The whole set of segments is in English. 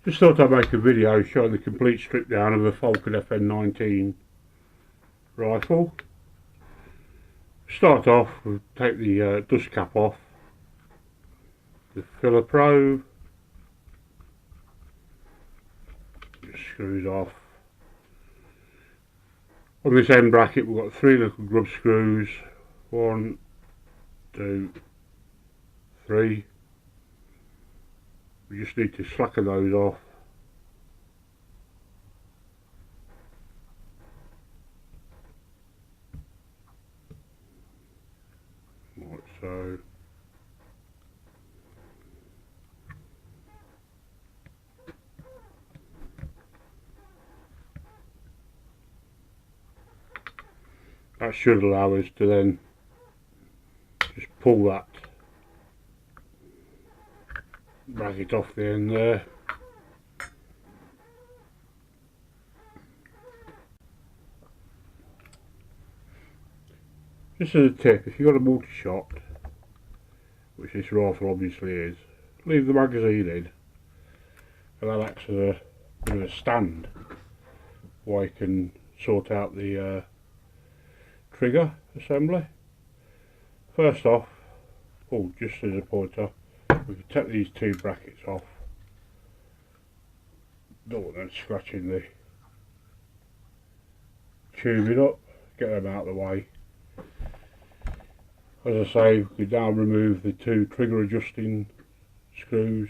Just thought I'd make a video showing the complete strip down of a Falcon FN19 rifle. Start off, we'll take the dust cap off, the filler probe, just screws off. On this end bracket we've got 3 little grub screws, 1, 2, 3. We just need to slacken those off. Like so. That should allow us to then just pull that bracket off the end there. Just as a tip, if you've got a multi-shot, which this rifle obviously is, leave the magazine in, and that acts as a bit of a stand while you can sort out the trigger assembly. First off, just as a pointer, we can take these 2 brackets off. Don't want them scratching the tubing up, get them out of the way. As I say, we can now remove the 2 trigger adjusting screws.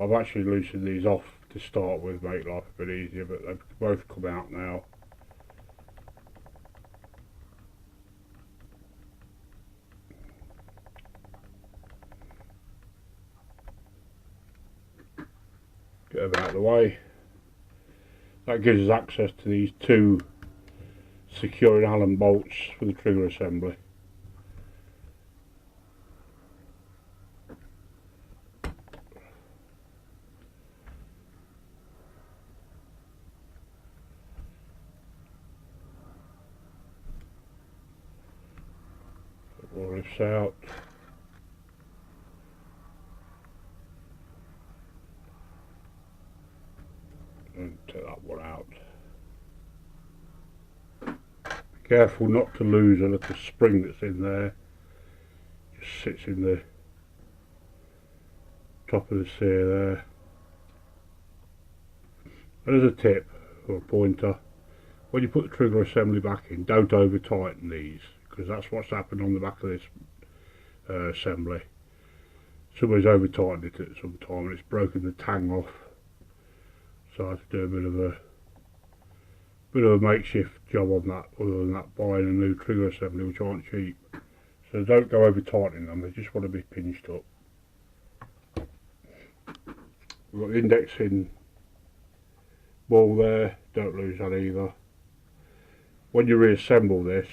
I've actually loosened these off to start with, make life a bit easier, but they've both come out now. Get them out of the way. That gives us access to these 2 securing Allen bolts for the trigger assembly. Roll this out. And take that one out. Be careful not to lose a little spring that's in there. Just sits in the top of the sear there. And as a tip or a pointer, when you put the trigger assembly back in, don't over tighten these, because that's what's happened on the back of this assembly. Somebody's over tightened it at some time and it's broken the tang off. So I had to do a bit of a makeshift job on that, other than that buying a new trigger assembly, which aren't cheap. So don't go over tightening them, they just want to be pinched up. We've got the indexing ball there, don't lose that either. When you reassemble this,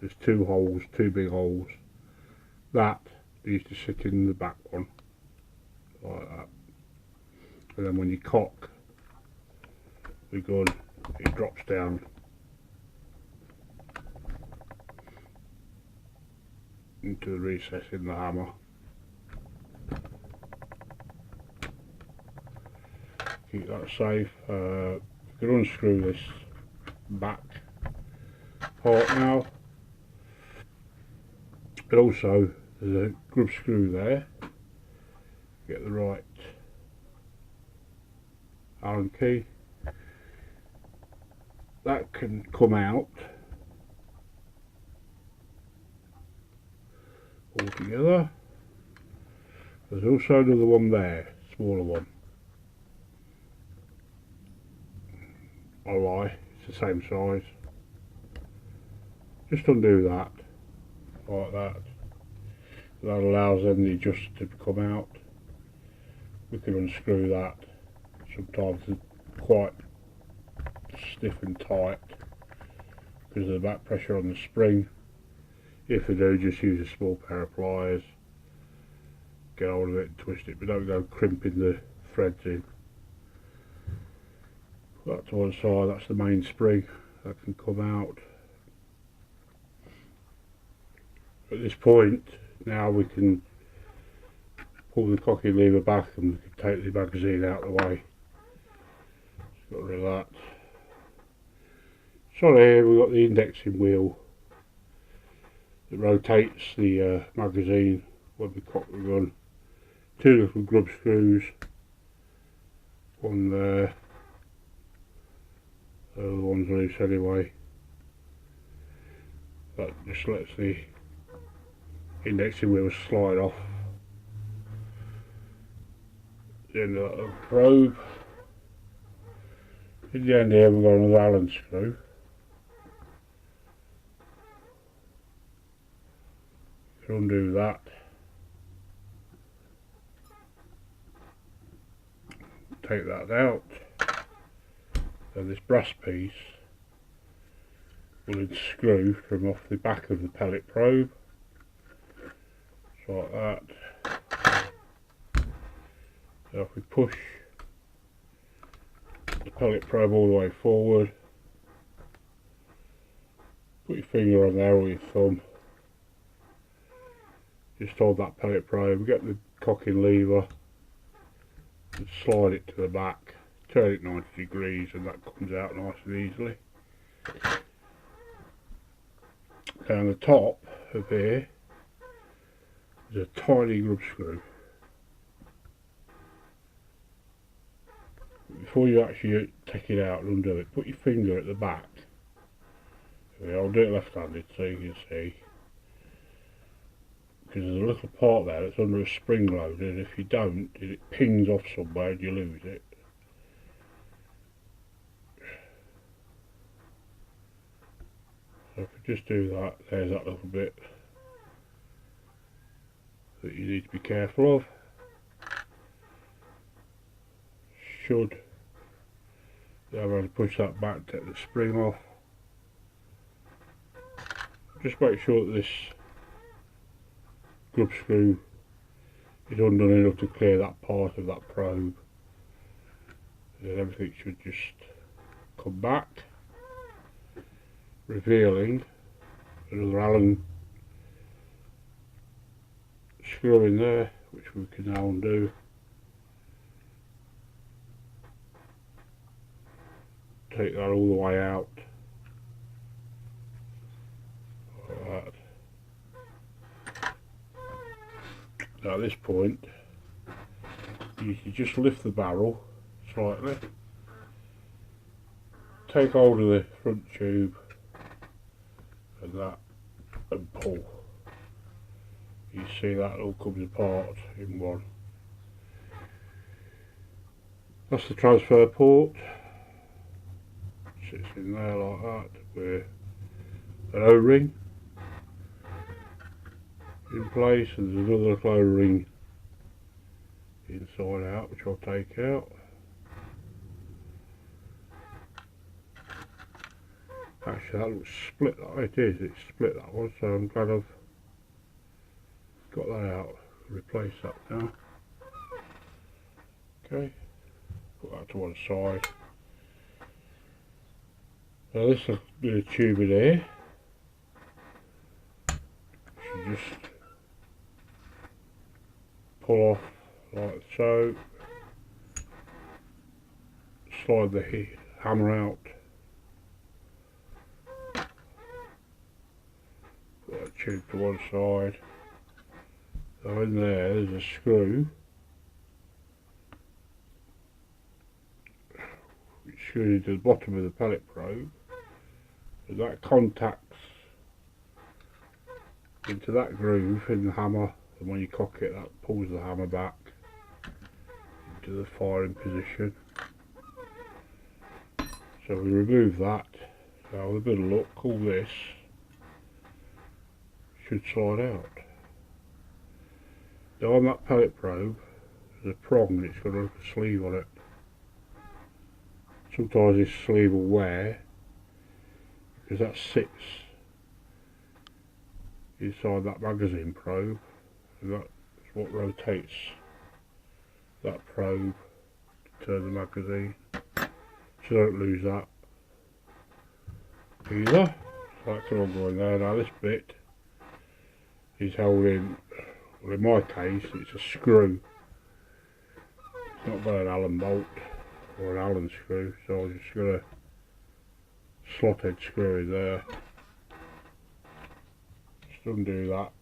there's 2 holes, 2 big holes. That needs to sit in the back one, like that. And then when you cock the gun, it drops down into the recess in the hammer. Keep that safe. You can unscrew this back part now. But also there's a grub screw there. Get the right Allen key. That can come out all together. There's also another one there, smaller one. I lie, it's the same size. Just undo that, like that. That allows then the adjuster to come out. We can unscrew that. Sometimes it's quite stiff and tight because of the back pressure on the spring. If you do, just use a small pair of pliers, get hold of it and twist it, but don't go crimping the threads in. Put that to one side, that's the main spring that can come out. At this point now we can pull the cocking lever back and we can take the magazine out of the way. Just got rid of that. So here we've got the indexing wheel that rotates the magazine when we cock the gun. Two little grub screws, one there, the other one's loose anyway. That just lets the indexing wheel slide off the end of that little probe. At the end here we've got another Allen screw. You can undo that. Take that out. And this brass piece will unscrew from off the back of the pellet probe. So like that. So if we push the pellet probe all the way forward, put your finger on there or your thumb, just hold that pellet probe, get the cocking lever and slide it to the back, turn it 90 degrees and that comes out nice and easily. Down the top of here is a tiny grub screw. Before you actually take it out and undo it, put your finger at the back. I'll do it left-handed so you can see. Because there's a little part there that's under a spring load, and if you don't, it pings off somewhere and you lose it. So if we just do that, there's that little bit that you need to be careful of. Should you have to push that back, take the spring off. Just make sure that this grub screw is undone enough to clear that part of that probe, and then everything should just come back, revealing another Allen screw in there, which we can now undo. Take that all the way out. Like that. Now at this point, you can just lift the barrel slightly, take hold of the front tube and that, and pull. You see that all comes apart in one. That's the transfer port. Sits in there like that with an O-ring in place, and there's another little O-ring inside out which I'll take out. Actually that looks split, it is, it's split that one, so I'm glad I've got that out. Replace that now. Okay, put that to one side. Now this little bit of tube in here should just pull off like so, slide the hammer out, put that tube to one side. So in there's a screw which screws into the bottom of the pellet probe, and that contacts into that groove in the hammer, and when you cock it that pulls the hammer back into the firing position. So we remove that. So with a bit of luck, all this should slide out. Now on that pellet probe there's a prong and it's got a sleeve on it. Sometimes this sleeve will wear because that sits inside that magazine probe, and that's what rotates that probe to turn the magazine. So don't lose that either. So that's all going there. Now this bit is held in Well, in my case it's a screw, it's not got an Allen bolt or an Allen screw, so I've just got a slotted screw in there. Just undo that.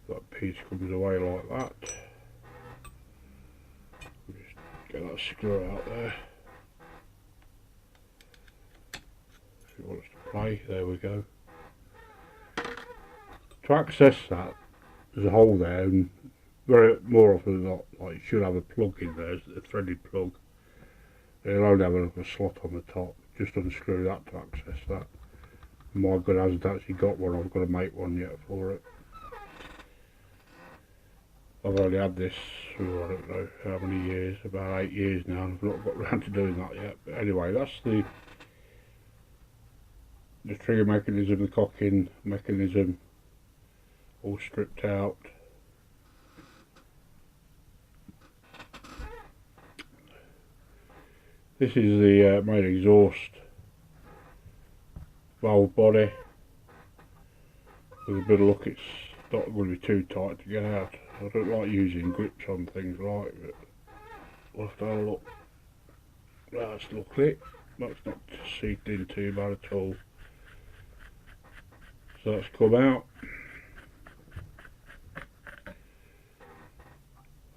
That piece comes away like that. Just get that screw out there. If it wants to play, there we go. To access that, there's a hole there, and more often than not, like, you should have a plug in there, a threaded plug. It'll only have a slot on the top. Just unscrew that to access that. My gun hasn't actually got one. I've got to make one yet for it. I've only had this for I don't know how many years, about 8 years now, and I've not got round to doing that yet. But anyway, that's the trigger mechanism, the cocking mechanism, all stripped out. This is the main exhaust valve body. With a bit of luck, it's not going to be too tight to get out. I don't like using grips on things like that. We'll have to have a look. That's luckily, that's not seated in too bad at all. So that's come out.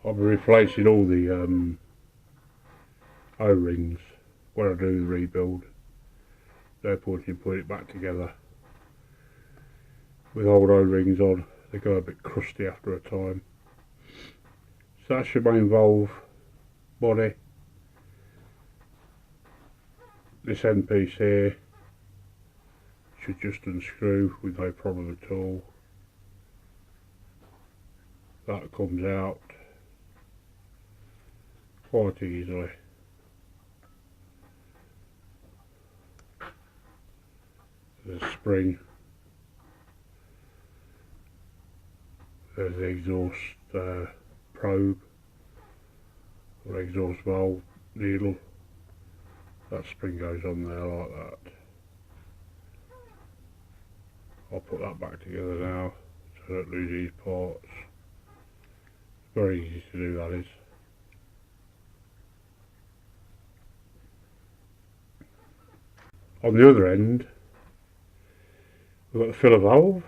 I'll be replacing all the O-rings when I do the rebuild. No point in putting it back together with old O-rings on. They go a bit crusty after a time. So that's your main valve body. This end piece here should just unscrew with no problem at all. That comes out quite easily. There's a spring. There's the exhaust probe or exhaust valve needle. That spring goes on there like that. I'll put that back together now so I don't lose these parts. It's very easy to do, that is. On the other end, we've got the filler valve.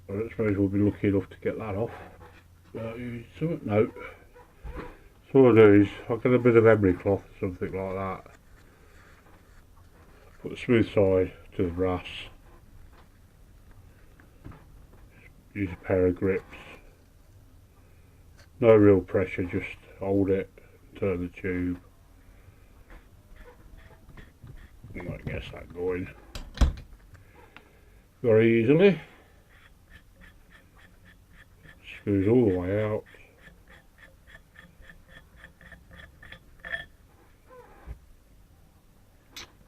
I don't suppose we'll be lucky enough to get that off. No. So what I'll do is I'll get a bit of emery cloth or something like that. Put the smooth side to the brass. Use a pair of grips. No real pressure, just hold it, turn the tube. And that gets that going very easily. Screws all the way out.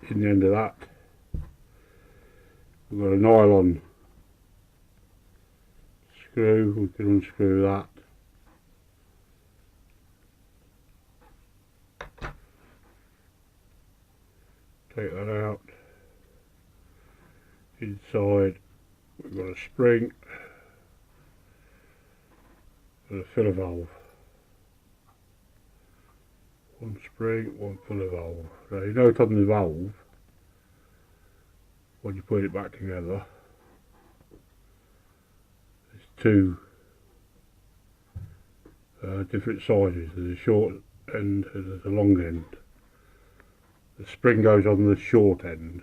In the end of that, we've got a nylon screw. We can unscrew that. Take that out. Inside we've got a spring and a filler valve. One spring, one filler valve. Now you note on the valve, when you put it back together, there's two different sizes. There's a short end and there's a long end. The spring goes on the short end,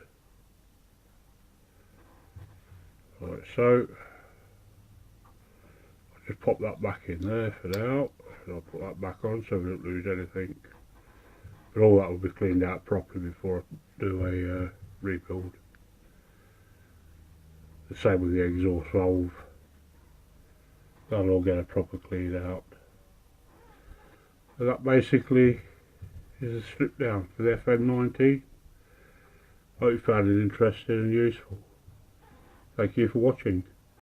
like so. I'll just pop that back in there for now, and I'll put that back on so we don't lose anything. But all that will be cleaned out properly before I do a rebuild. The same with the exhaust valve. That'll all get a proper clean out. So that basically is a strip down for the FN19. Hope you found it interesting and useful. Thank you for watching.